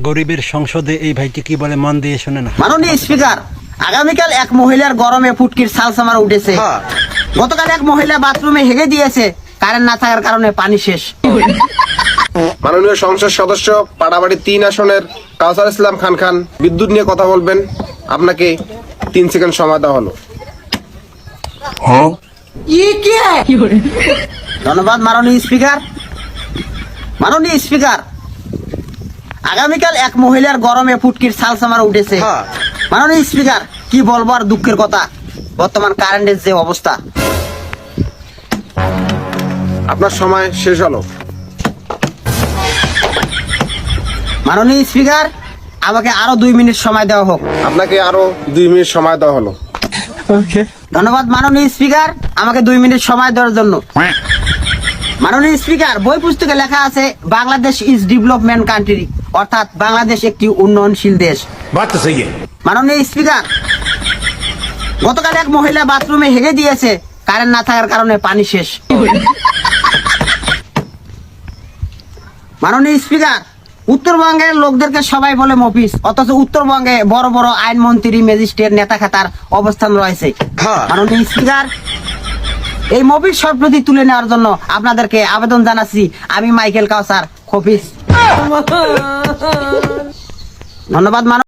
গরিবের সংসদে এই ভাইটি কি বলে মন দিয়ে শুনে না। মাননীয় স্পিকার, আগামীকাল এক মহিলার গরমে ফুটকির সালসামার উঠেছে। গতকাল এক মহিলা বাথরুমে হেগে দিয়েছে, কারেন্ট না থাকার কারণে পানি শেষ। মাননীয় সংসদ সদস্য পাড়াবাড়ি 3 আসনের কাউসার ইসলাম খান বিদ্যুৎ নিয়ে কথা বলবেন। আপনাকে 3 সেকেন্ড সময় দেওয়া হলো। ধন্যবাদ মাননীয় স্পিকার। মাননীয় স্পিকার, আগামীকাল এক মহিলার গরমে ফুটকির সালসামার উঠেছে। মাননীয় স্পিকার, কি বলবো আর দুঃখের কথা, বর্তমান কারেন্টের যে অবস্থা। আপনার সময় শেষ হলো। মাননীয় স্পিকার, আমাকে আরো 2 মিনিট সময় দেওয়া হোক। আপনাকে আরো 2 মিনিট সময় দেওয়া হলো। ধন্যবাদ মাননীয় স্পিকার, আমাকে 2 মিনিট সময় দেওয়ার জন্য। মাননীয় স্পিকার, বই পুস্তকে লেখা আছে বাংলাদেশ ইজ ডেভেলপমেন্ট কান্ট্রি, অর্থাৎ বাংলাদেশ একটি উন্নয়নশীল দেশ। মাননীয় স্পিকার, গতকাল এক মহিলা বাথরুমে হেগে দিয়েছে, কারেন্ট না থাকার কারণে পানি শেষ। মাননীয় স্পিকার, উত্তরবঙ্গের লোকদেরকে সবাই বলে মফিস, অথচ উত্তরবঙ্গে বড় বড় আইনমন্ত্রী, ম্যাজিস্ট্রেট, নেতা খাতার অবস্থান রয়েছে। মাননীয় স্পিকার, এই মফিস সব প্রতি তুলে নেওয়ার জন্য আপনাদেরকে আবেদন জানাচ্ছি। আমি মাইকেল কাউসার, খফিস। ধন্যবাদ।